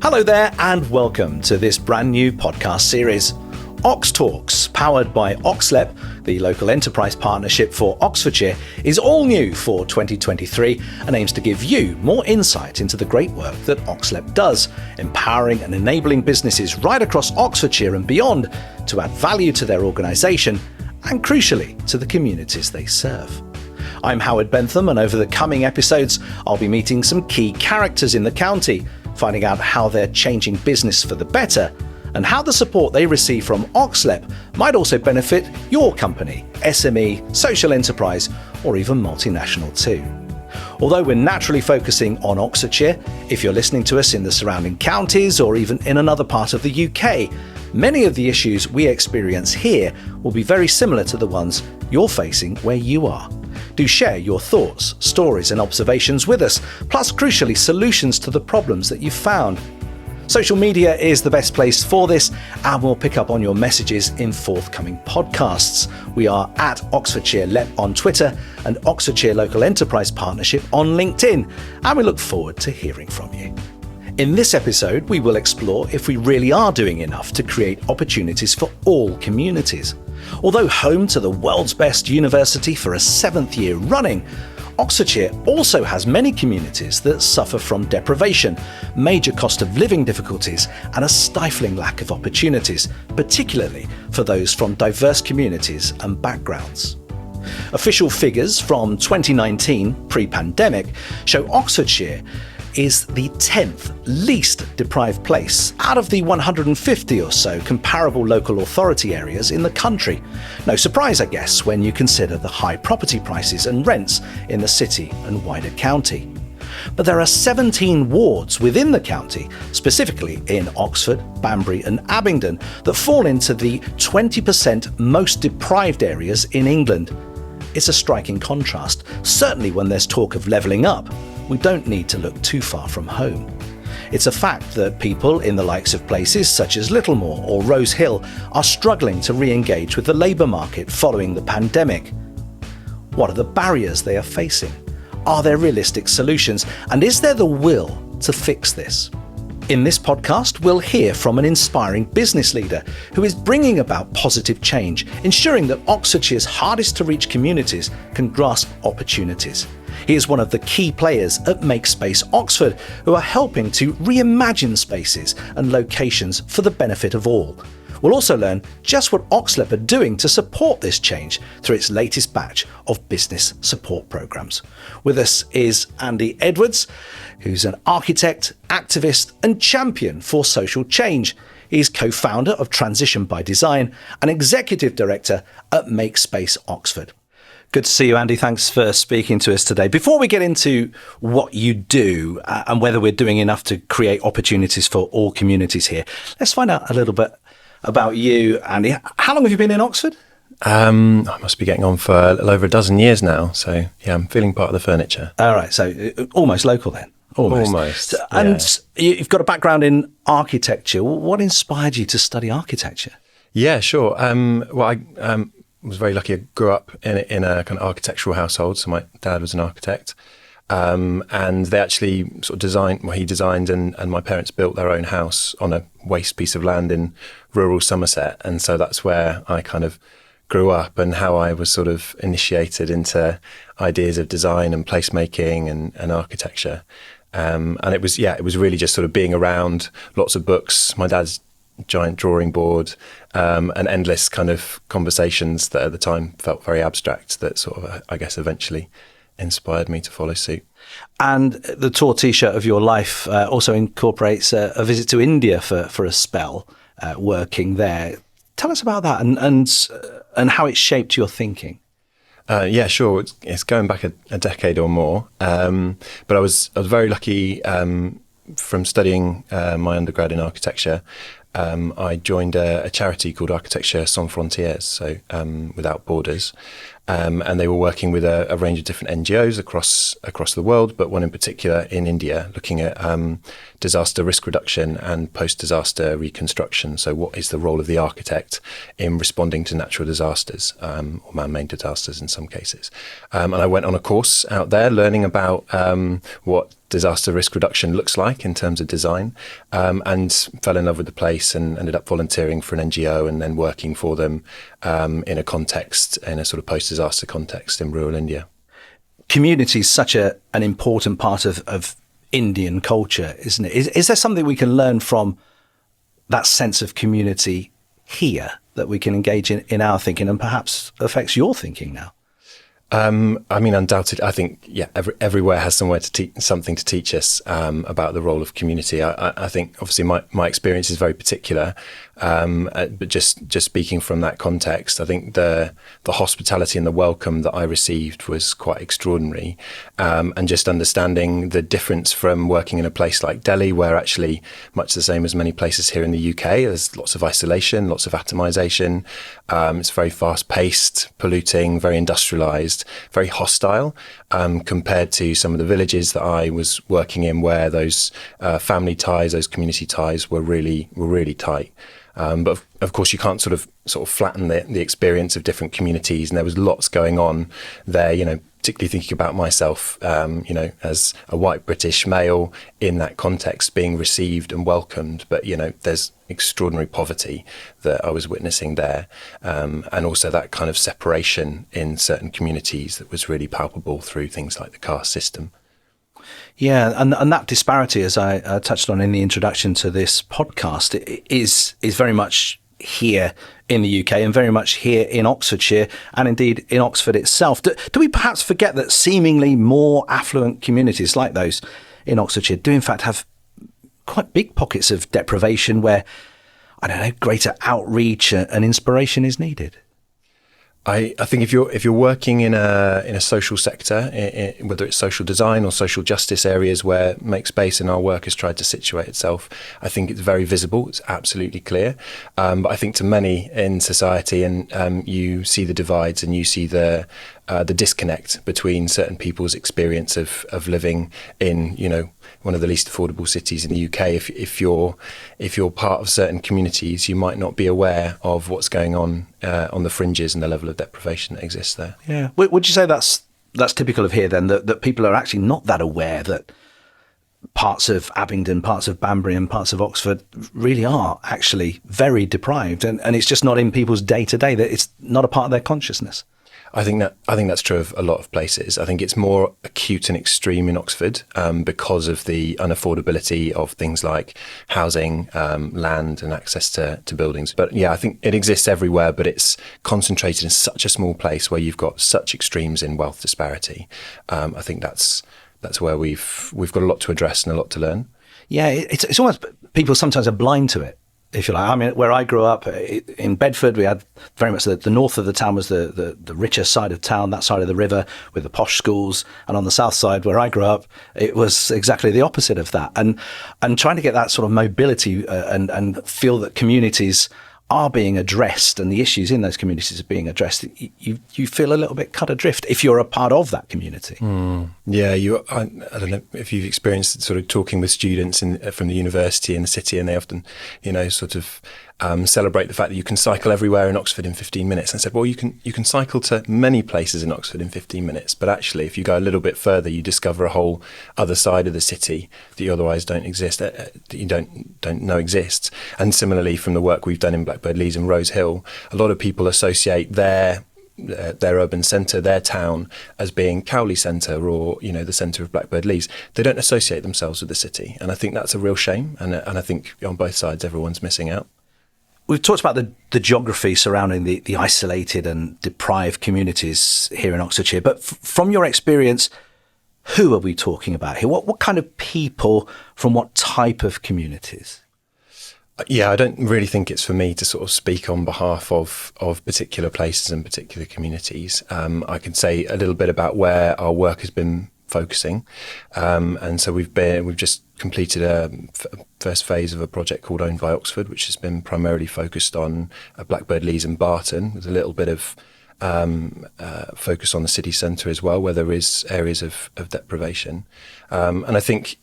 Hello there and welcome to this brand new podcast series. OxTalks, powered by OxLEP, the local enterprise partnership for Oxfordshire, is all new for 2023 and aims to give you more insight into the great work that OxLEP does, empowering and enabling businesses right across Oxfordshire and beyond to add value to their organisation and, crucially, to the communities they serve. I'm Howard Bentham, and over the coming episodes, I'll be meeting some key characters in the county, finding out how they're changing business for the better and how the support they receive from OxLEP might also benefit your company, SME, social enterprise, or even multinational too. Although we're naturally focusing on Oxfordshire, if you're listening to us in the surrounding counties or even in another part of the UK, many of the issues we experience here will be very similar to the ones you're facing where you are. Do share your thoughts, stories and observations with us, plus crucially solutions to the problems that you've found. Social media is the best place for this, and we'll pick up on your messages in forthcoming podcasts. We are at Oxfordshire LEP on Twitter and Oxfordshire Local Enterprise Partnership on LinkedIn, and we look forward to hearing from you. In this episode, we will explore if we really are doing enough to create opportunities for all communities. Although home to the world's best university for a 7th year running, Oxfordshire also has many communities that suffer from deprivation, major cost of living difficulties, and a stifling lack of opportunities, particularly for those from diverse communities and backgrounds. Official figures from 2019, pre-pandemic, show Oxfordshire is the 10th least deprived place out of the 150 or so comparable local authority areas in the country. No surprise, I guess, when you consider the high property prices and rents in the city and wider county. But there are 17 wards within the county, specifically in Oxford, Banbury and Abingdon, that fall into the 20% most deprived areas in England. It's a striking contrast, certainly when there's talk of levelling up. We don't need to look too far from home. It's a fact that people in the likes of places such as Littlemore or Rose Hill are struggling to re-engage with the labour market following the pandemic. What are the barriers they are facing? Are there realistic solutions? And is there the will to fix this? In this podcast, we'll hear from an inspiring business leader who is bringing about positive change, ensuring that Oxfordshire's hardest to reach communities can grasp opportunities. He is one of the key players at Makespace Oxford, who are helping to reimagine spaces and locations for the benefit of all. We'll also learn just what OxLEP are doing to support this change through its latest batch of business support programmes. With us is Andy Edwards, who's an architect, activist and champion for social change. He's co-founder of Transition by Design and executive director at Makespace Oxford. Good to see you, Andy. Thanks for speaking to us today. Before we get into what you do and whether we're doing enough to create opportunities for all communities here, let's find out a little bit about you, Andy. How long have you been in Oxford? I must be getting on for a little over a dozen years now. So, yeah, I'm feeling part of the furniture. All right. So almost local then. Almost. And you've got a background in architecture. What inspired you to study architecture? Yeah, sure. I was very lucky. I grew up in a kind of architectural household. So my dad was an architect. And they actually sort of he designed and my parents built their own house on a waste piece of land in rural Somerset. And so that's where I kind of grew up and how I was sort of initiated into ideas of design and placemaking and architecture. And it was really just sort of being around lots of books, my dad's giant drawing board, and endless kind of conversations that at the time felt very abstract that sort of, I guess, eventually inspired me to follow suit. And the tour T-shirt of your life also incorporates a visit to India for a spell, working there. Tell us about that and how it shaped your thinking. Yeah, sure. It's going back a decade or more. But I was very lucky from studying my undergrad in architecture. I joined a charity called Architecture Sans Frontières, so Without Borders. and they were working with a range of different NGOs across the world, but one in particular in India, looking at disaster risk reduction and post-disaster reconstruction. So what is the role of the architect in responding to natural disasters, or man-made disasters in some cases? And I went on a course out there learning about what disaster risk reduction looks like in terms of design, and fell in love with the place and ended up volunteering for an NGO and then working for them in a sort of post-disaster context in rural India. Community is such an important part of Indian culture, isn't it? Is there something we can learn from that sense of community here that we can engage in our thinking and perhaps affects your thinking now? I mean, undoubtedly, I think, everywhere has something to teach us about the role of community. I think, obviously, my experience is very particular, but just speaking from that context, I think the hospitality and the welcome that I received was quite extraordinary, and just understanding the difference from working in a place like Delhi, where actually, much the same as many places here in the UK, there's lots of isolation, lots of atomisation. It's very fast-paced, polluting, very industrialised, very hostile, compared to some of the villages that I was working in, where those family ties, those community ties were really tight. But of course, you can't sort of flatten the experience of different communities, and there was lots going on there. Particularly thinking about myself, as a white British male in that context, being received and welcomed. But there's extraordinary poverty that I was witnessing there, and also that kind of separation in certain communities that was really palpable through things like the caste system. Yeah, and that disparity, as I touched on in the introduction to this podcast, is very much here in the UK and very much here in Oxfordshire and indeed in Oxford itself. Do we perhaps forget that seemingly more affluent communities like those in Oxfordshire do in fact have quite big pockets of deprivation where, I don't know, greater outreach and inspiration is needed? I think if you're working in a social sector, whether it's social design or social justice areas where Makespace in our work has tried to situate itself, I think it's very visible. It's absolutely clear. But I think to many in society, and you see the divides and you see the disconnect between certain people's experience of living in one of the least affordable cities in the UK. If you're part of certain communities, you might not be aware of what's going on the fringes and the level of deprivation that exists there. Yeah. Would you say that's typical of here then, that people are actually not that aware that parts of Abingdon, parts of Banbury and parts of Oxford really are actually very deprived, and it's just not in people's day to day, that it's not a part of their consciousness? I think that's true of a lot of places. I think it's more acute and extreme in Oxford because of the unaffordability of things like housing, land, and access to buildings. But I think it exists everywhere, but it's concentrated in such a small place where you've got such extremes in wealth disparity. I think that's where we've got a lot to address and a lot to learn. Yeah, it's almost, people sometimes are blind to it, if you like. I mean, where I grew up in Bedford, we had very much the north of the town was the richer side of town, that side of the river with the posh schools. And on the south side, where I grew up, it was exactly the opposite of that. And trying to get that sort of mobility and feel that communities are being addressed and the issues in those communities are being addressed, you feel a little bit cut adrift if you're a part of that community. Yeah, I don't know if you've experienced sort of talking with students from the university in the city, and they often, sort of celebrate the fact that you can cycle everywhere in Oxford in 15 minutes. And I said, well, you can cycle to many places in Oxford in 15 minutes, but actually, if you go a little bit further, you discover a whole other side of the city that you otherwise don't exist, that you don't know exists. And similarly, from the work we've done in Blackbird Leys and Rose Hill, a lot of people associate their urban centre, their town, as being Cowley Centre or the centre of Blackbird Leys. They don't associate themselves with the city, and I think that's a real shame. And I think on both sides, everyone's missing out. We've talked about the geography surrounding the isolated and deprived communities here in Oxfordshire, but from your experience, who are we talking about here? What kind of people from what type of communities? Yeah, I don't really think it's for me to sort of speak on behalf of particular places and particular communities. I can say a little bit about where our work has been focusing, and so we've just completed a first phase of a project called Owned by Oxford, which has been primarily focused on Blackbird Leys and Barton, with a little bit of focus on the city centre as well, where there is areas of deprivation. And I think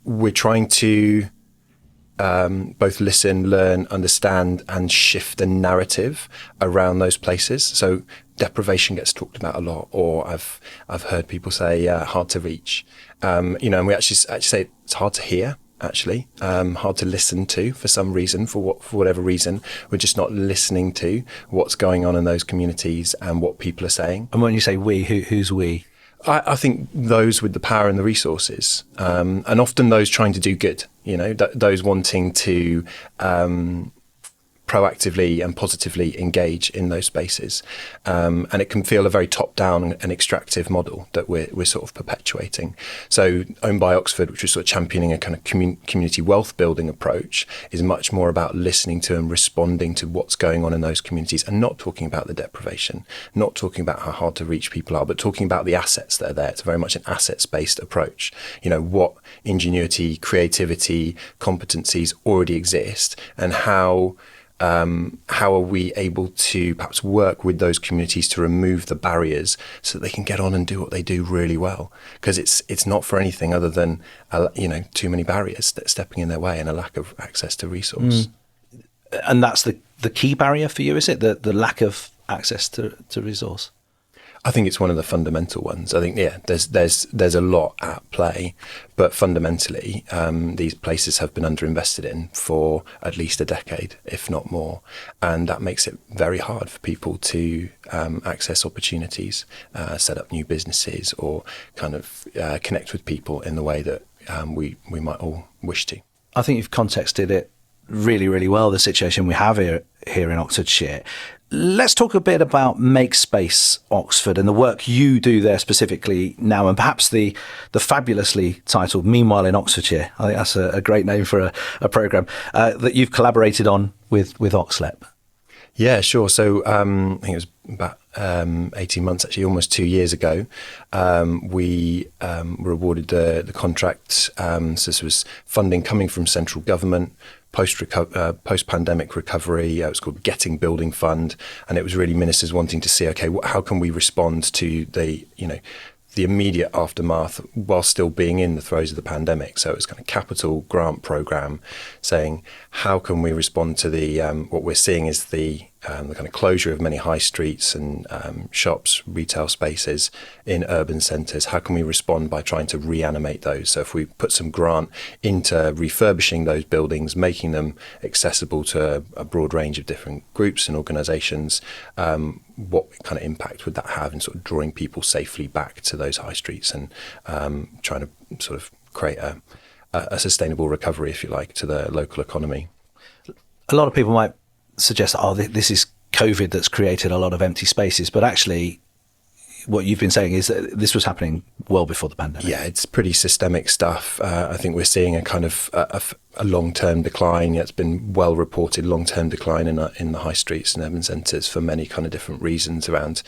we're trying to both listen, learn, understand, and shift the narrative around those places. So deprivation gets talked about a lot, or I've heard people say hard to reach. And we actually say it's hard to hear. Actually, hard to listen to for some reason, for whatever reason. We're just not listening to what's going on in those communities and what people are saying. And when you say we, who's we? I think those with the power and the resources, and often those trying to do good, those wanting to proactively and positively engage in those spaces. And it can feel a very top-down and extractive model that we're sort of perpetuating. So Owned by Oxford, which was sort of championing a kind of community wealth building approach, is much more about listening to and responding to what's going on in those communities, and not talking about the deprivation, not talking about how hard to reach people are, but talking about the assets that are there. It's very much an assets-based approach. What ingenuity, creativity, competencies already exist, and how are we able to perhaps work with those communities to remove the barriers so that they can get on and do what they do really well? Because it's not for anything other than too many barriers that stepping in their way and a lack of access to resource. And that's the key barrier for you, is it? The lack of access to resource? I think it's one of the fundamental ones. I think, there's a lot at play, but fundamentally, these places have been underinvested in for at least a decade, if not more, and that makes it very hard for people to access opportunities, set up new businesses, or kind of connect with people in the way that we might all wish to. I think you've contexted it really, really well, the situation we have here in Oxfordshire. Let's talk a bit about Makespace Oxford and the work you do there specifically now, and perhaps the fabulously titled Meanwhile in Oxfordshire. I think that's a great name for a programme that you've collaborated on with OxLEP. Yeah, sure. So I think it was about 18 months, actually, almost 2 years ago, we were awarded the contract. So this was funding coming from central government, post-pandemic recovery. It was called Getting Building Fund, and it was really ministers wanting to see, okay, how can we respond to the immediate aftermath while still being in the throes of the pandemic. So it was kind of capital grant program saying, how can we respond to the what we're seeing is the kind of closure of many high streets and shops, retail spaces in urban centres. How can we respond by trying to reanimate those? So if we put some grant into refurbishing those buildings, making them accessible to a broad range of different groups and organisations, what kind of impact would that have in sort of drawing people safely back to those high streets and trying to sort of create a sustainable recovery, if you like, to the local economy? A lot of people might suggest, this is COVID that's created a lot of empty spaces, but actually what you've been saying is that this was happening well before the pandemic. Yeah, it's pretty systemic stuff. I think we're seeing a kind of a long-term decline. It's been well reported long-term decline in the high streets and urban centres for many kind of different reasons around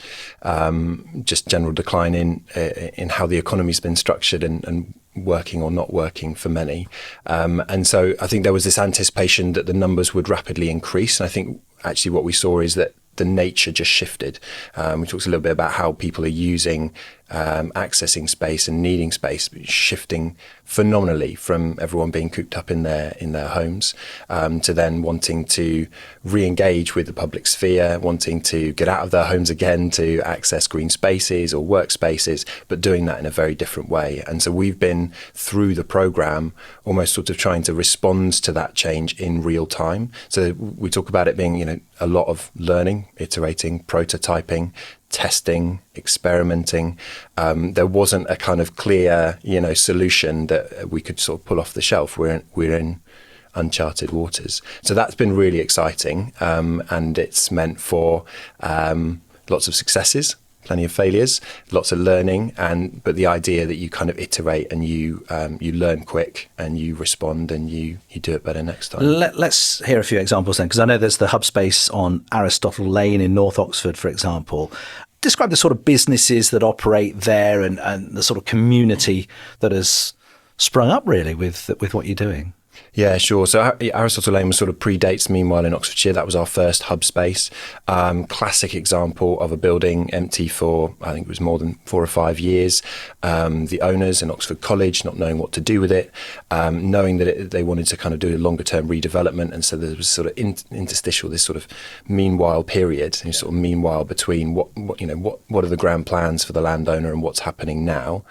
just general decline in how the economy's been structured and working or not working for many. And so I think there was this anticipation that the numbers would rapidly increase. And I think actually what we saw is that the nature just shifted. We talked a little bit about how people are using, accessing space and needing space, shifting phenomenally from everyone being cooped up in their homes to then wanting to re-engage with the public sphere, wanting to get out of their homes again to access green spaces or workspaces, but doing that in a very different way. And so we've been through the programme almost sort of trying to respond to that change in real time. So we talk about it being, a lot of learning, iterating, prototyping, testing, experimenting. There wasn't a kind of clear, solution that we could sort of pull off the shelf. We're in uncharted waters. So that's been really exciting, and it's meant for lots of successes, plenty of failures, lots of learning, but the idea that you kind of iterate and you learn quick and you respond and you do it better next time. Let's hear a few examples then, because I know there's the hub space on Aristotle Lane in North Oxford, for example. Describe the sort of businesses that operate there and the sort of community that has sprung up really with what you're doing. Yeah, sure. So Aristotle Lane was sort of predates Meanwhile in Oxfordshire. That was our first hub space. Classic example of a building empty for, I think it was more than 4 or 5 years. The owners in Oxford College not knowing what to do with it, knowing that they wanted to kind of do a longer term redevelopment. And so there was sort of interstitial, this sort of meanwhile period, and sort of meanwhile between what are the grand plans for the landowner and what's happening now.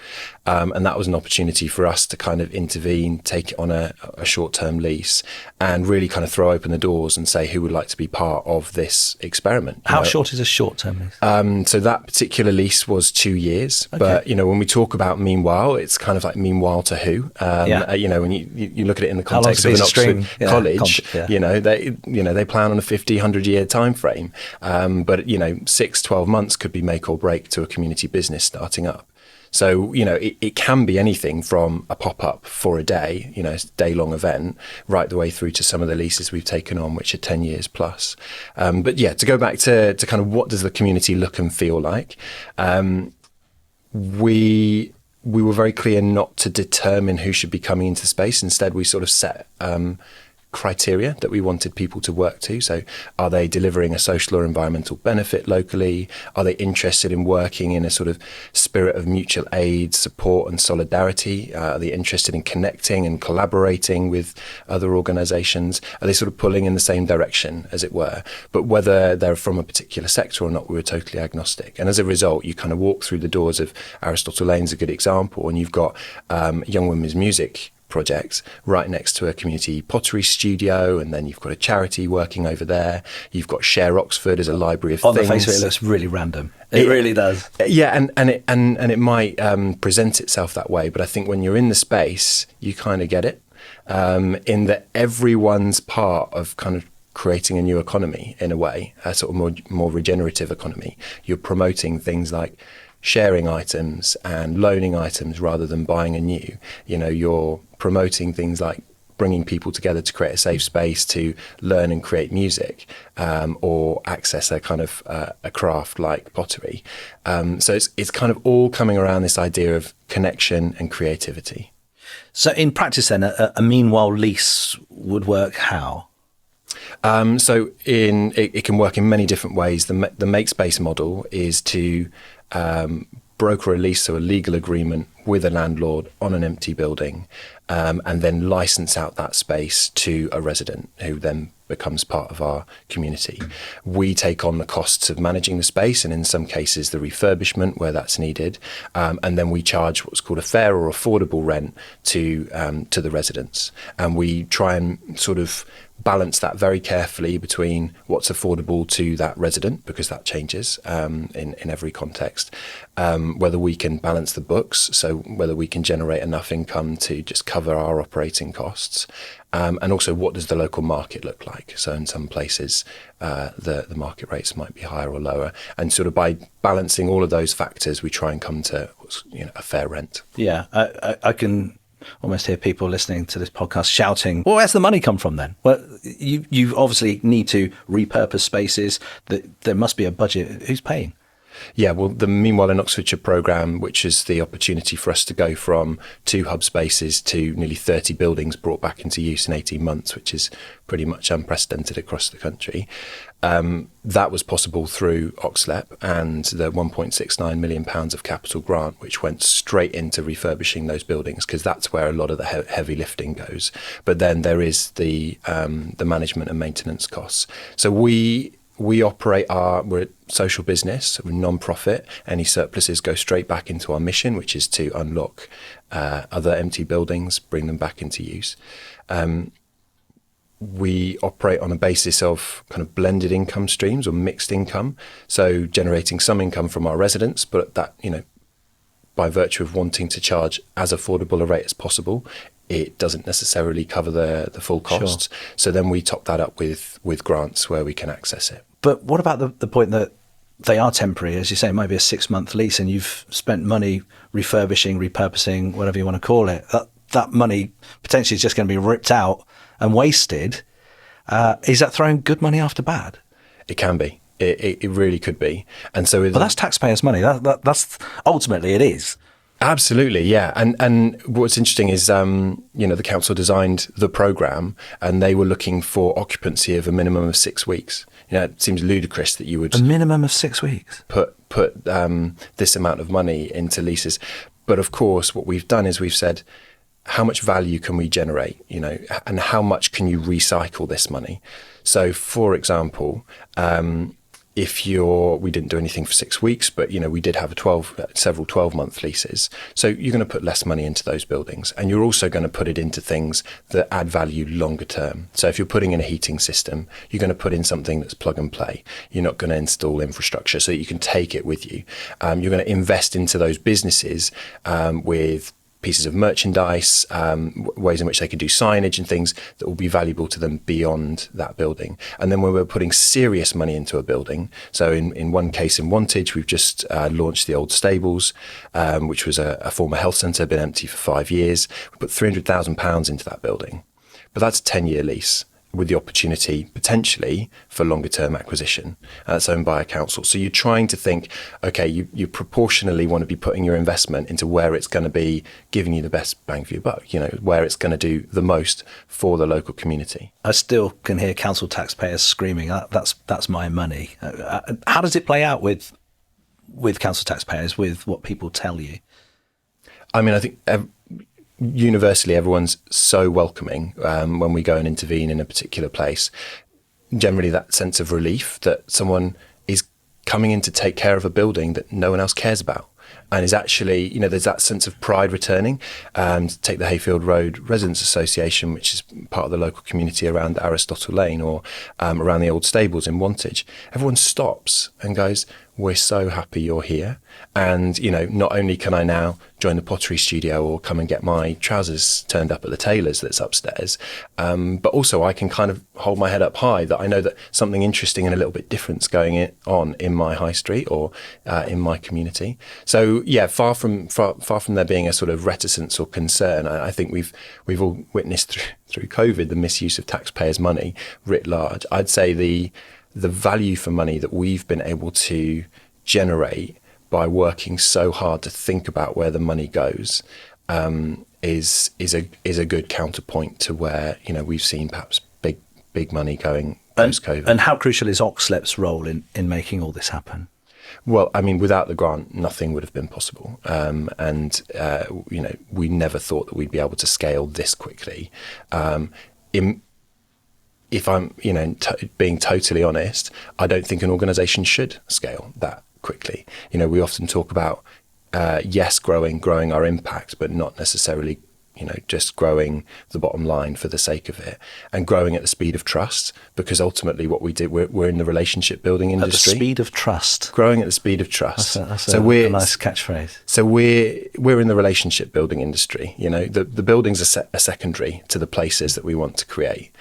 And that was an opportunity for us to kind of intervene, take it on a short-term lease, and really kind of throw open the doors and say who would like to be part of this experiment. How short is a short-term lease? So that particular lease was 2 years. Okay. But, when we talk about Meanwhile, it's kind of like meanwhile to who? When you look at it in the context of an Oxford college, they plan on a 50, 100-year time frame. But, 6, 12 months could be make or break to a community business starting up. So, it can be anything from a pop-up for a day, a day-long event, right the way through to some of the leases we've taken on, which are 10 years plus. But yeah, to go back to kind of what does the community look and feel like, we were very clear not to determine who should be coming into space. Instead, we sort of set criteria that we wanted people to work to. So are they delivering a social or environmental benefit locally? Are they interested in working in a sort of spirit of mutual aid, support and solidarity? Are they interested in connecting and collaborating with other organisations? Are they sort of pulling in the same direction, as it were? But whether they're from a particular sector or not, we were totally agnostic. And as a result, you kind of walk through the doors of Aristotle Lane's a good example, and you've got Young Women's Music project right next to a community pottery studio, and then you've got a charity working over there. You've got Share Oxford as a library of things. On the face of it, it looks really random. It really does. Yeah, and it might present itself that way, but I think when you're in the space, you kind of get it. In that everyone's part of kind of creating a new economy in a way, a sort of more regenerative economy. You're promoting things like sharing items and loaning items rather than buying anew. You're promoting things like bringing people together to create a safe space to learn and create music, or access a kind of a craft like pottery. So it's kind of all coming around this idea of connection and creativity. So in practice then, a Meanwhile lease would work how? So it can work in many different ways. The Makespace model is to broker a lease, so a legal agreement with a landlord on an empty building, and then license out that space to a resident who then becomes part of our community. We take on the costs of managing the space, and in some cases the refurbishment where that's needed, and then we charge what's called a fair or affordable rent to the residents, and we try and sort of balance that very carefully between what's affordable to that resident, because that changes in every context, whether we can balance the books, so whether we can generate enough income to just cover our operating costs, and also what does the local market look like. So in some places the market rates might be higher or lower, and sort of by balancing all of those factors we try and come to a fair rent. Yeah, I can almost hear people listening to this podcast shouting, well, where's the money come from then? Well, you obviously need to repurpose spaces. There must be a budget. Who's paying? Yeah, well, the Meanwhile in Oxfordshire programme, which is the opportunity for us to go from 2 hub spaces to nearly 30 buildings brought back into use in 18 months, which is pretty much unprecedented across the country. That was possible through OxLEP and the £1.69 million of capital grant, which went straight into refurbishing those buildings, because that's where a lot of the heavy lifting goes. But then there is the management and maintenance costs. So we operate we're a social business, we're non-profit. Any surpluses go straight back into our mission, which is to unlock other empty buildings, bring them back into use. We operate on a basis of kind of blended income streams or mixed income. So generating some income from our residents, but that, by virtue of wanting to charge as affordable a rate as possible, it doesn't necessarily cover the full costs. Sure. So then we top that up with grants where we can access it. But what about the point that they are temporary? As you say, it might be a 6-month lease and you've spent money refurbishing, repurposing, whatever you want to call it. That money potentially is just going to be ripped out and wasted. Is that throwing good money after bad? It can be. It really could be. And so but that's taxpayers' money. That's ultimately it is. Absolutely, yeah. And what's interesting is, the council designed the programme and they were looking for occupancy of a minimum of 6 weeks. It seems ludicrous that you would... A minimum of 6 weeks? Put this amount of money into leases. But of course, what we've done is we've said, how much value can we generate, and how much can you recycle this money? So, for example, we didn't do anything for 6 weeks, but we did have several 12-month leases. So you're going to put less money into those buildings, and you're also going to put it into things that add value longer term. So if you're putting in a heating system, you're going to put in something that's plug and play. You're not going to install infrastructure so that you can take it with you. You're going to invest into those businesses with pieces of merchandise, ways in which they can do signage and things that will be valuable to them beyond that building. And then when we're putting serious money into a building, so in one case in Wantage, we've just launched the old stables, which was a former health centre, been empty for 5 years. We put £300,000 into that building, but that's a 10-year lease with the opportunity potentially for longer term acquisition. That's owned by a council. So you're trying to think, okay, you proportionally want to be putting your investment into where it's going to be giving you the best bang for your buck, where it's going to do the most for the local community. I still can hear council taxpayers screaming, that's my money. How does it play out with council taxpayers, with what people tell you? I mean, I think universally everyone's so welcoming when we go and intervene in a particular place. Generally that sense of relief that someone is coming in to take care of a building that no one else cares about, and is actually, there's that sense of pride returning. Take the Hayfield Road Residents Association, which is part of the local community around Aristotle Lane, or around the old stables in Wantage. Everyone stops and goes, we're so happy you're here. And, not only can I now join the pottery studio or come and get my trousers turned up at the tailor's that's upstairs, but also I can kind of hold my head up high that I know that something interesting and a little bit different's going on in my high street or in my community. So yeah, far from there being a sort of reticence or concern, I think we've all witnessed through COVID the misuse of taxpayers' money writ large. I'd say the value for money that we've been able to generate by working so hard to think about where the money goes is a good counterpoint to where we've seen perhaps big money going post-COVID. And how crucial is OxLEP's role in making all this happen? Well, I mean, without the grant, nothing would have been possible. We never thought that we'd be able to scale this quickly. If I'm, being totally honest, I don't think an organisation should scale that quickly. We often talk about, growing our impact, but not necessarily, just growing the bottom line for the sake of it, and growing at the speed of trust, because ultimately what we do, we're in the relationship building industry. At the speed of trust. Growing at the speed of trust. That's a nice catchphrase. So we're in the relationship building industry. The buildings are secondary to the places that we want to create.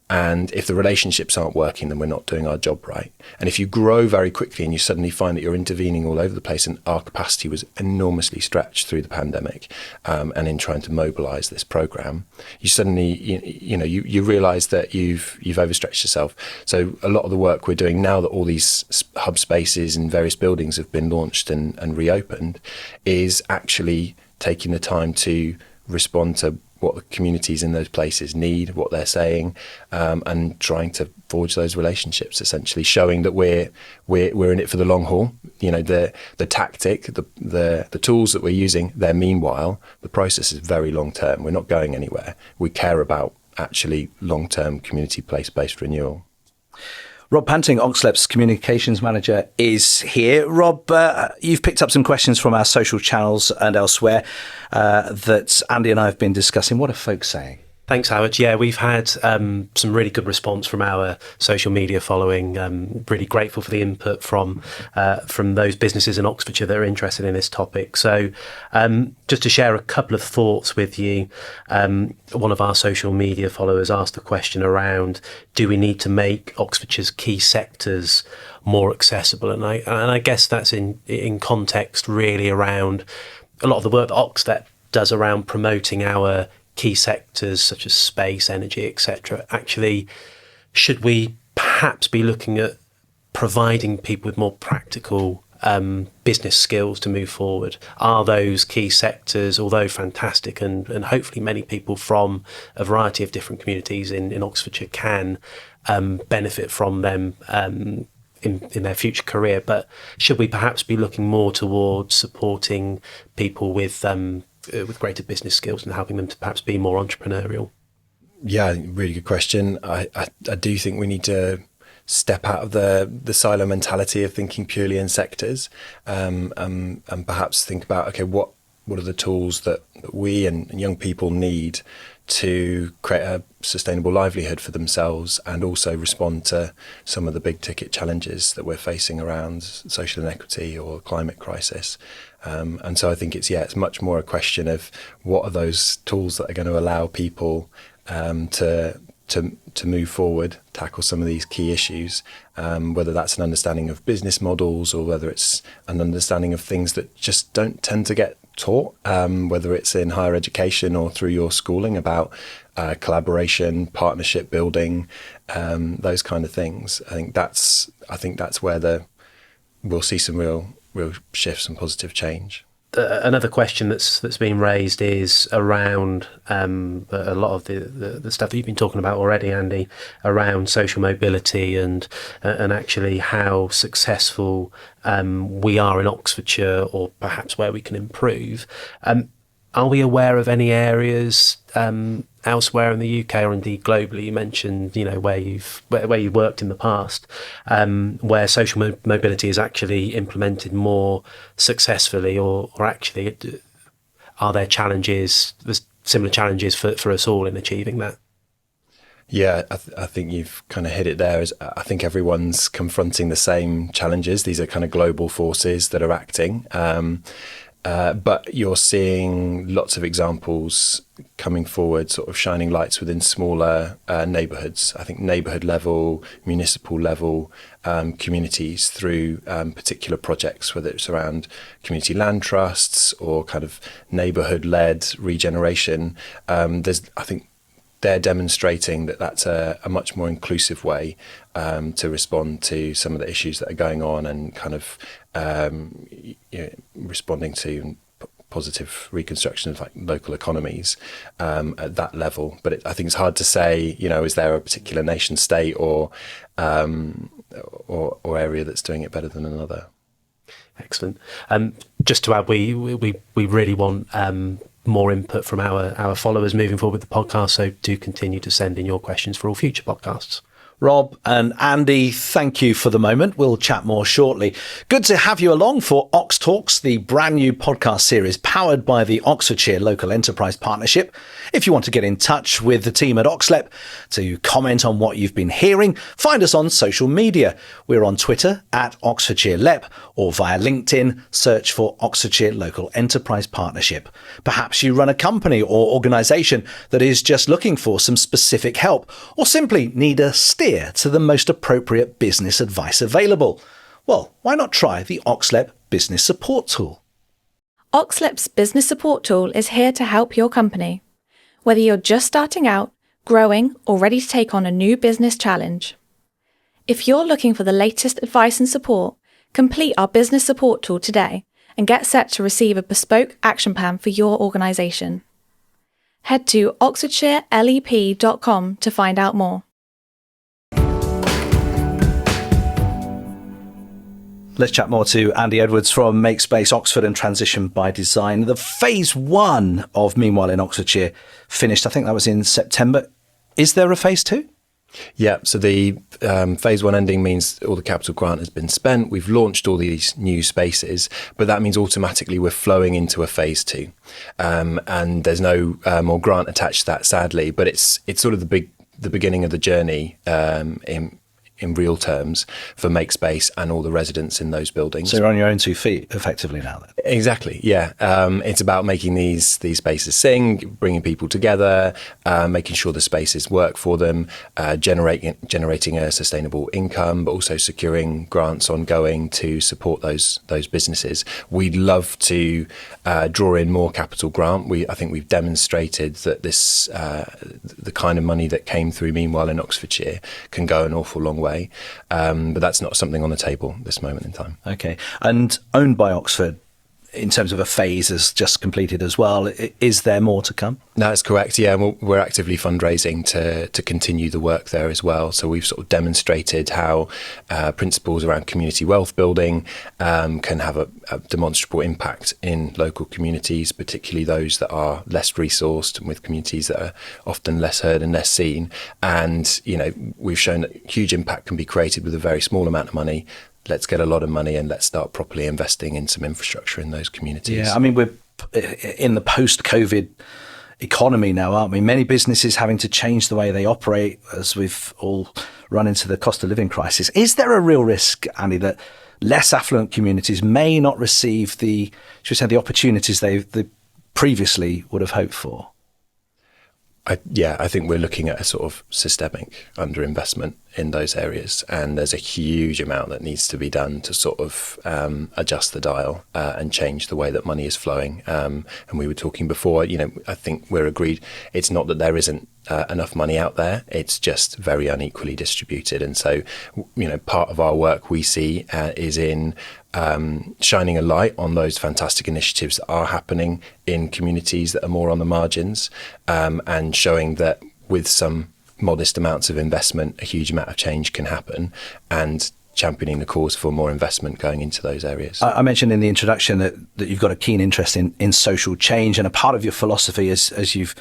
And if the relationships aren't working, then we're not doing our job right. And if you grow very quickly and you suddenly find that you're intervening all over the place, and our capacity was enormously stretched through the pandemic, and in trying to mobilise this programme, you suddenly, you realise that you've overstretched yourself. So a lot of the work we're doing now that all these hub spaces in various buildings have been launched and reopened is actually taking the time to respond to what the communities in those places need, what they're saying, and trying to forge those relationships, essentially showing that we're in it for the long haul. The tactic, the tools that we're using, they're meanwhile, the process is very long term. We're not going anywhere. We care about actually long-term community place-based renewal. Rob Panting, OxLEP's communications manager, is here. Rob, you've picked up some questions from our social channels and elsewhere that Andy and I have been discussing. What are folks saying? Thanks, Howard. Yeah, we've had some really good response from our social media following. Really grateful for the input from those businesses in Oxfordshire that are interested in this topic. So just to share a couple of thoughts with you, one of our social media followers asked a question around, do we need to make Oxfordshire's key sectors more accessible? And I guess that's in context really around a lot of the work that OxLEP does around promoting our key sectors such as space, energy, etc. Actually, should we perhaps be looking at providing people with more practical business skills to move forward? Are those key sectors, although fantastic, and hopefully many people from a variety of different communities in Oxfordshire can benefit from them in their future career, but should we perhaps be looking more towards supporting people with greater business skills and helping them to perhaps be more entrepreneurial? Yeah, really good question. I do think we need to step out of the silo mentality of thinking purely in sectors, and perhaps think about, okay, what are the tools that we and young people need to create a sustainable livelihood for themselves, and also respond to some of the big ticket challenges that we're facing around social inequity or climate crisis. And so I think it's much more a question of what are those tools that are going to allow people to move forward, tackle some of these key issues, whether that's an understanding of business models or whether it's an understanding of things that just don't tend to get taught, whether it's in higher education or through your schooling, about collaboration, partnership building, those kind of things. I think that's where we'll see some real shifts and positive change. Another question that's been raised is around a lot of the stuff that you've been talking about already, Andy, around social mobility and actually how successful we are in Oxfordshire, or perhaps where we can improve. Are we aware of any areas elsewhere in the UK or indeed globally? You mentioned, where you've worked in the past, where social mobility is actually implemented more successfully, or actually are there challenges, similar challenges for us all in achieving that? Yeah, I think you've kind of hit it there. I think everyone's confronting the same challenges. These are kind of global forces that are acting. But you're seeing lots of examples coming forward, sort of shining lights within smaller neighbourhoods. I think neighbourhood level, municipal level, communities through particular projects, whether it's around community land trusts or kind of neighbourhood-led regeneration. I think they're demonstrating that that's a much more inclusive way to respond to some of the issues that are going on, and kind of responding to positive reconstruction of like local economies at that level. But I think it's hard to say, is there a particular nation state or area that's doing it better than another? Excellent. Just to add, we really want more input from our followers moving forward with the podcast, so do continue to send in your questions for all future podcasts. Rob and Andy, thank you for the moment. We'll chat more shortly. Good to have you along for OxTalks, the brand new podcast series powered by the Oxfordshire Local Enterprise Partnership. If you want to get in touch with the team at OxLEP to comment on what you've been hearing, find us on social media. We're on Twitter at Oxfordshire LEP, or via LinkedIn, search for Oxfordshire Local Enterprise Partnership. Perhaps you run a company or organisation that is just looking for some specific help, or simply need a steer to the most appropriate business advice available. Well, why not try the OxLEP Business Support Tool? OxLEP's Business Support Tool is here to help your company, whether you're just starting out, growing, or ready to take on a new business challenge. If you're looking for the latest advice and support, complete our Business Support Tool today and get set to receive a bespoke action plan for your organisation. Head to oxfordshirelep.com to find out more. Let's chat more to Andy Edwards from Makespace Oxford and Transition by Design. The phase 1 of Meanwhile in Oxfordshire finished, I think that was in September. Is there a phase 2? Yeah, so the phase 1 ending means all the capital grant has been spent. We've launched all these new spaces, but that means automatically we're flowing into a phase 2. And there's no more grant attached to that, sadly, but it's sort of the beginning of the journey in real terms for Makespace and all the residents in those buildings. So you're on your own 2 feet effectively now then? Exactly, yeah. It's about making these spaces sing, bringing people together, making sure the spaces work for them, generating a sustainable income, but also securing grants ongoing to support those businesses. We'd love to draw in more capital grant. I think we've demonstrated that this the kind of money that came through Meanwhile in Oxfordshire can go an awful long way way. But that's not something on the table at this moment in time. Okay. And owned by Oxford, in terms of a phase has just completed as well. Is there more to come? That's correct. Yeah, we're actively fundraising to continue the work there as well. So we've sort of demonstrated how principles around community wealth building can have a demonstrable impact in local communities, particularly those that are less resourced and with communities that are often less heard and less seen. And, we've shown that huge impact can be created with a very small amount of money. Let's get a lot of money and let's start properly investing in some infrastructure in those communities. Yeah, I mean, we're in the post-COVID economy now, aren't we? Many businesses having to change the way they operate as we've all run into the cost of living crisis. Is there a real risk, Andy, that less affluent communities may not receive the opportunities they previously would have hoped for? I think we're looking at a sort of systemic underinvestment in those areas, and there's a huge amount that needs to be done to sort of adjust the dial and change the way that money is flowing. And we were talking before, I think we're agreed. It's not that there isn't enough money out there; it's just very unequally distributed. And so, part of our work we see is in shining a light on those fantastic initiatives that are happening in communities that are more on the margins, and showing that with some modest amounts of investment, a huge amount of change can happen, and championing the cause for more investment going into those areas. I mentioned in the introduction that you've got a keen interest in social change, and a part of your philosophy, as you've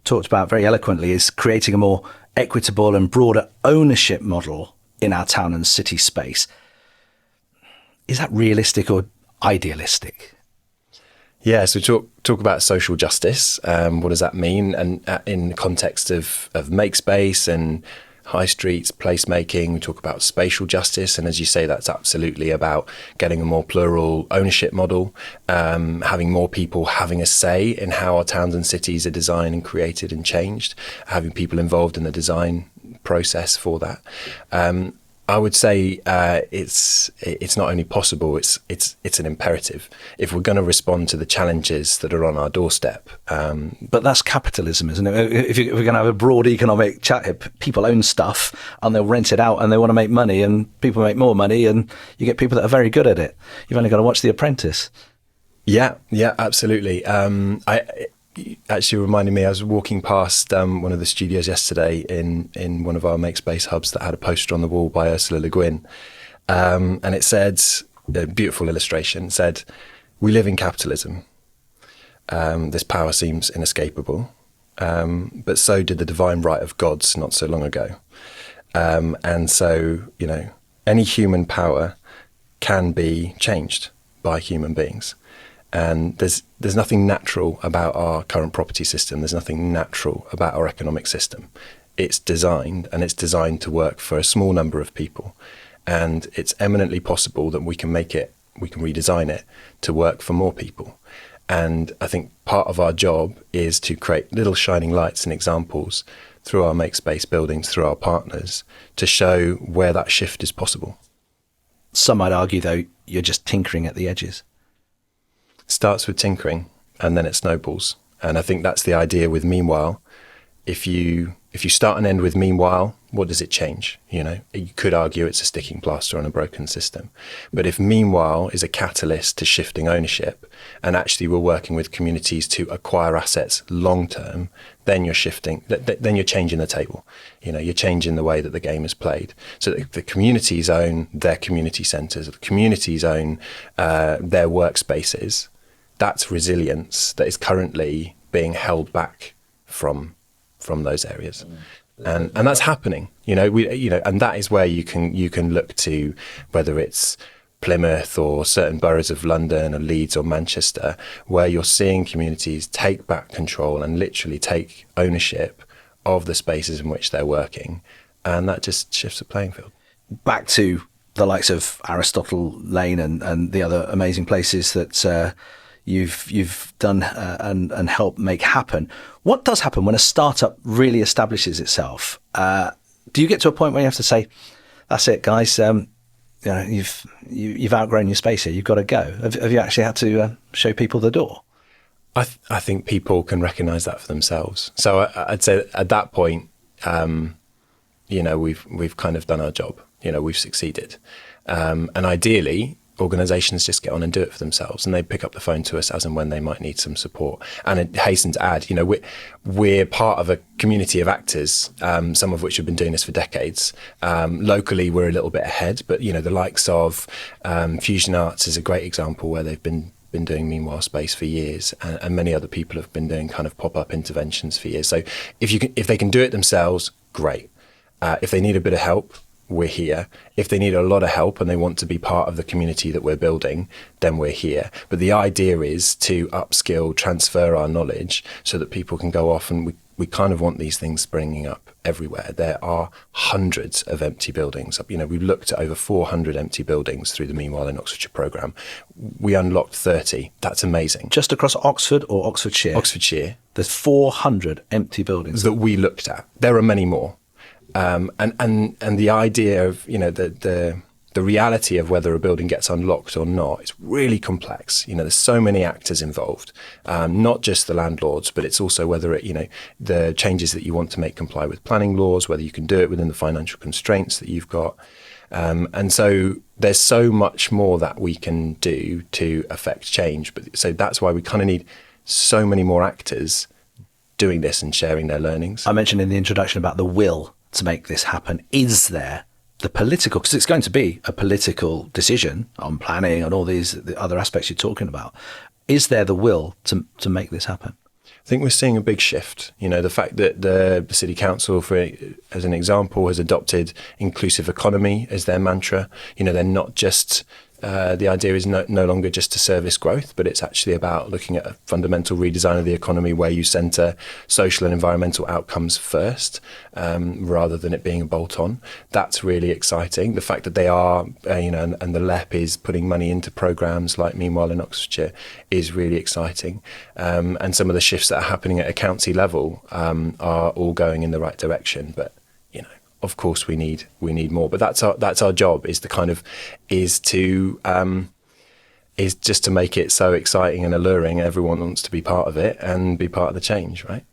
talked about very eloquently, is creating a more equitable and broader ownership model in our town and city space. Is that realistic or idealistic? Yeah, so talk about social justice. What does that mean? And in the context of Makespace and high streets, placemaking, we talk about spatial justice. And as you say, that's absolutely about getting a more plural ownership model, having more people having a say in how our towns and cities are designed and created and changed, having people involved in the design process for that. I would say it's not only possible; it's an imperative if we're going to respond to the challenges that are on our doorstep. But that's capitalism, isn't it? If we're going to have a broad economic chat here, people own stuff and they'll rent it out and they want to make money, and people make more money, and you get people that are very good at it. You've only got to watch The Apprentice. Yeah, absolutely. Actually reminded me, I was walking past one of the studios yesterday in one of our Makespace hubs that had a poster on the wall by Ursula Le Guin, and it said, a beautiful illustration, said, "We live in capitalism. This power seems inescapable, but so did the divine right of gods not so long ago. And so, any human power can be changed by human beings. And there's nothing natural about our current property system. There's nothing natural about our economic system. It's designed to work for a small number of people. And it's eminently possible that we can redesign it to work for more people. And I think part of our job is to create little shining lights and examples through our Makespace buildings, through our partners, to show where that shift is possible. Some might argue, though, you're just tinkering at the edges. Starts with tinkering and then it snowballs. And I think that's the idea with Meanwhile. If you start and end with Meanwhile, what does it change? You could argue it's a sticking plaster on a broken system. But if Meanwhile is a catalyst to shifting ownership, and actually we're working with communities to acquire assets long term, then you're shifting, then you're changing the table. You're changing the way that the game is played. So the communities own their community centres, the communities own their workspaces. That's resilience that is currently being held back from those areas. And that's happening, and that is where you can look to, whether it's Plymouth or certain boroughs of London or Leeds or Manchester, where you're seeing communities take back control and literally take ownership of the spaces in which they're working. And that just shifts the playing field. Back to the likes of Aristotle Lane and the other amazing places that you've done and helped make happen. What does happen when a startup really establishes itself? Do you get to a point where you have to say, "That's it, guys. You've outgrown your space here. You've got to go"? Have you actually had to show people the door? I think people can recognise that for themselves. So I'd say at that point, we've kind of done our job. we've succeeded. And ideally, organisations just get on and do it for themselves, and they pick up the phone to us as and when they might need some support. And it hasten to add, we're part of a community of actors, some of which have been doing this for decades. Locally, we're a little bit ahead, but the likes of Fusion Arts is a great example where they've been doing Meanwhile Space for years, and many other people have been doing kind of pop-up interventions for years. So if they can do it themselves, great. If they need a bit of help, we're here. If they need a lot of help and they want to be part of the community that we're building, then we're here. But the idea is to upskill, transfer our knowledge so that people can go off, and we kind of want these things springing up everywhere. There are hundreds of empty buildings. We've looked at over 400 empty buildings through the Meanwhile in Oxfordshire programme. We unlocked 30. That's amazing. Just across Oxford or Oxfordshire? Oxfordshire. There's 400 empty buildings. That we looked at. There are many more. And the idea of, the reality of whether a building gets unlocked or not is really complex. There's so many actors involved, not just the landlords, but it's also whether the changes that you want to make comply with planning laws, whether you can do it within the financial constraints that you've got. And so there's so much more that we can do to affect change. So that's why we kind of need so many more actors doing this and sharing their learnings. I mentioned in the introduction about the will to make this happen. Is there the political, because it's going to be a political decision on planning and all the other aspects you're talking about. Is there the will to make this happen? I think we're seeing a big shift. The fact that the City Council, as an example, has adopted inclusive economy as their mantra. They're not just, the idea is no longer just to service growth, but it's actually about looking at a fundamental redesign of the economy where you centre social and environmental outcomes first, rather than it being a bolt-on. That's really exciting. The fact that they are, and the LEP is putting money into programmes like Meanwhile in Oxfordshire is really exciting. And some of the shifts that are happening at a county level are all going in the right direction. But of course, we need more. But that's our job, is just to make it so exciting and alluring. Everyone wants to be part of it and be part of the change, right?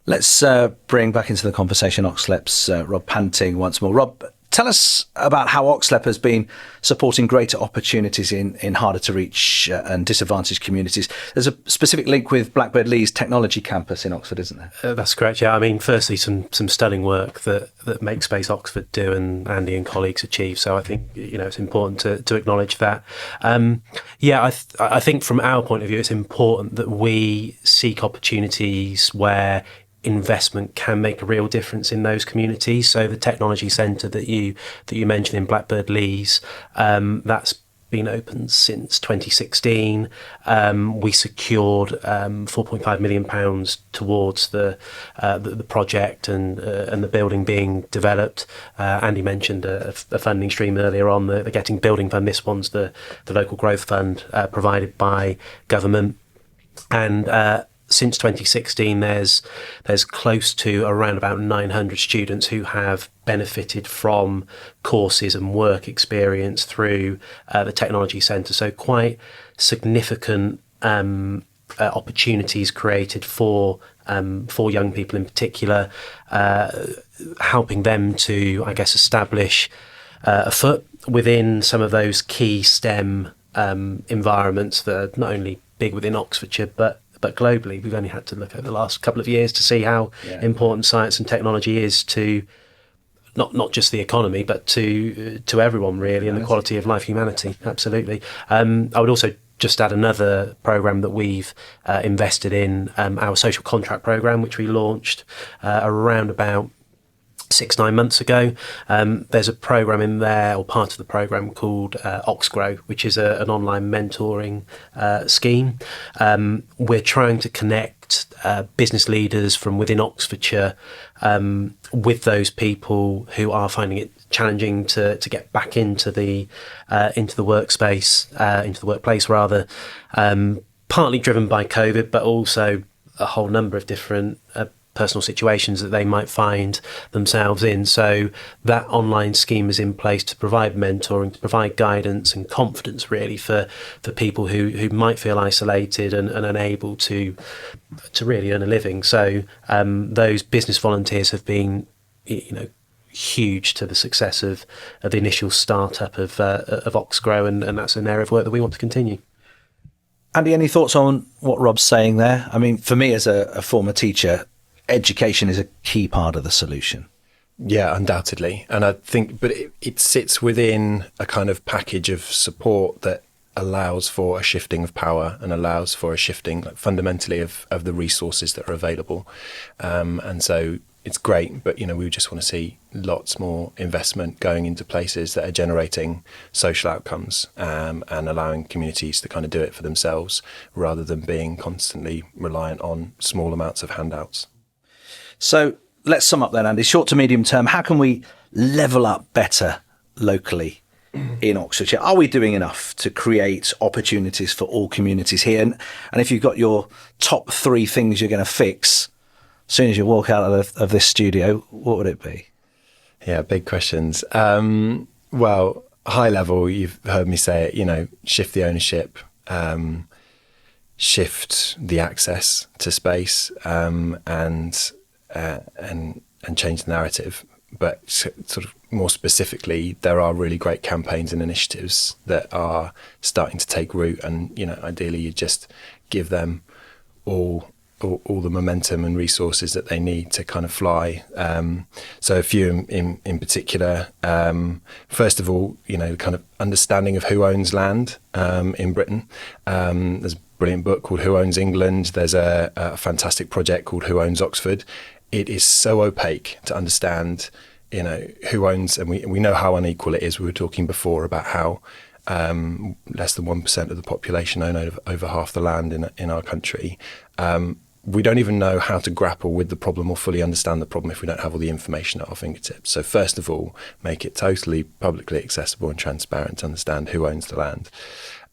Let's bring back into the conversation OxLEP's Rob Panting once more. Rob, tell us about how OxLEP has been supporting greater opportunities in harder to reach and disadvantaged communities. There's a specific link with Blackbird Lee's technology campus in Oxford, isn't there? That's correct, yeah. I mean, firstly, some stunning work that Makespace Oxford do and Andy and colleagues achieve. So I think, it's important to acknowledge that. I think from our point of view, it's important that we seek opportunities where investment can make a real difference in those communities. So the technology centre that you mentioned in Blackbird Lee's, that's been open since 2016. We secured £4.5 million towards the project and the building being developed. Andy mentioned a funding stream earlier on, the Getting Building Fund. This one's the local growth fund provided by government. And since 2016, there's close to around about 900 students who have benefited from courses and work experience through the Technology Centre. So quite significant opportunities created for young people in particular, helping them to, establish a foot within some of those key STEM environments that are not only big within Oxfordshire, but globally. We've only had to look over the last couple of years to see how important science and technology is to not just the economy, but to everyone really, and the quality of life, humanity. Absolutely. I would also just add another programme that we've invested in, our social contract programme, which we launched around about 6-9 months ago. There's a programme in there, or part of the programme, called OxGrow, which is an online mentoring scheme. We're trying to connect business leaders from within Oxfordshire with those people who are finding it challenging to get back into the workspace, into the workplace rather, partly driven by COVID, but also a whole number of different personal situations that they might find themselves in. So that online scheme is in place to provide mentoring, to provide guidance and confidence really for people who might feel isolated and unable to really earn a living. So those business volunteers have been huge to the success of the initial startup of Oxgrow, and that's an area of work that we want to continue. Andy, any thoughts on what Rob's saying there? I mean, for me as a former teacher, education is a key part of the solution. Yeah, undoubtedly. And I think, but it sits within a kind of package of support that allows for a shifting of power and allows for a shifting, like, fundamentally of the resources that are available. And so it's great, but, you know, we just want to see lots more investment going into places that are generating social outcomes, and allowing communities to kind of do it for themselves rather than being constantly reliant on small amounts of handouts. So let's sum up then, Andy. Short to medium term, how can we level up better locally in Oxfordshire? Are we doing enough to create opportunities for all communities here? And if you've got your top 3 things you're going to fix as soon as you walk out of this studio, what would it be? Yeah, big questions. Well, high level, you've heard me say it, you know, shift the ownership, shift the access to space, and change the narrative. But sort of more specifically, there are really great campaigns and initiatives that are starting to take root, and, you know, ideally you just give them all the momentum and resources that they need to kind of fly. So a few in particular. First of all, you know, kind of understanding of who owns land in Britain. There's a brilliant book called Who Owns England. There's a fantastic project called Who Owns Oxford. It is so opaque to understand, you know, who owns, and we know how unequal it is. We were talking before about how less than 1% of the population own over half the land in our country. We don't even know how to grapple with the problem or fully understand the problem if we don't have all the information at our fingertips. So first of all, make it totally publicly accessible and transparent to understand who owns the land.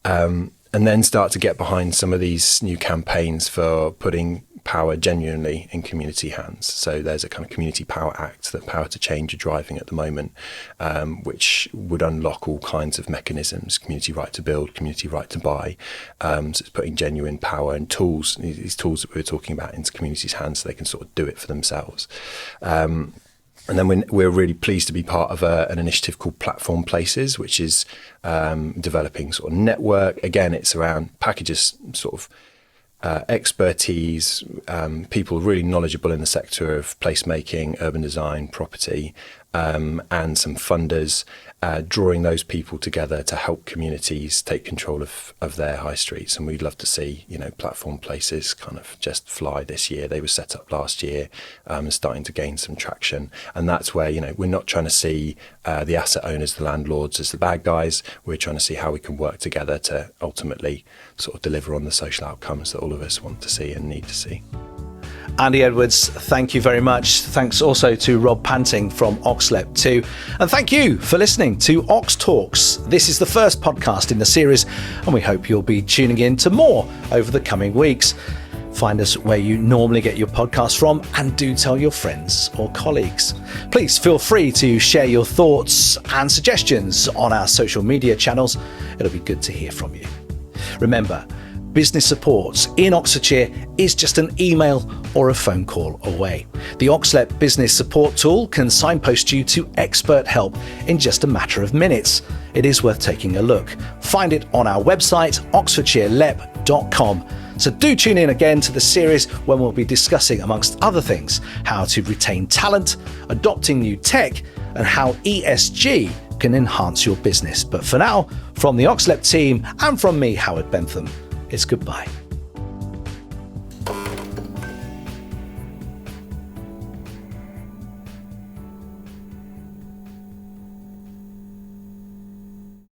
And then start to get behind some of these new campaigns for putting power genuinely in community hands. So there's a kind of Community Power Act that Power to Change are driving at the moment, which would unlock all kinds of mechanisms: community right to build, community right to buy. So it's putting genuine power and tools, these tools that we were talking about, into communities' hands so they can sort of do it for themselves. And then we're really pleased to be part of an initiative called Platform Places, which is developing sort of network. Again, it's around packages, sort of expertise, people really knowledgeable in the sector of placemaking, urban design, property, and some funders, drawing those people together to help communities take control of their high streets. And we'd love to see, you know, Platform Places kind of just fly this year. They were set up last year, starting to gain some traction. And that's where, you know, we're not trying to see the asset owners, the landlords, as the bad guys. We're trying to see how we can work together to ultimately sort of deliver on the social outcomes that all of us want to see and need to see. Andy Edwards, thank you very much. Thanks also to Rob Panting from OxLEP too. And thank you for listening to OxTalks. This is the first podcast in the series, and we hope you'll be tuning in to more over the coming weeks. Find us where you normally get your podcasts from, and do tell your friends or colleagues. Please feel free to share your thoughts and suggestions on our social media channels. It'll be good to hear from you. Remember, business support in Oxfordshire is just an email or a phone call away. The OxLEP business support tool can signpost you to expert help in just a matter of minutes. It is worth taking a look. Find it on our website, oxfordshirelep.com. So do tune in again to the series when we'll be discussing, amongst other things, how to retain talent, adopting new tech, and how ESG can enhance your business. But for now, from the OxLEP team and from me, Howard Bentham, it's goodbye.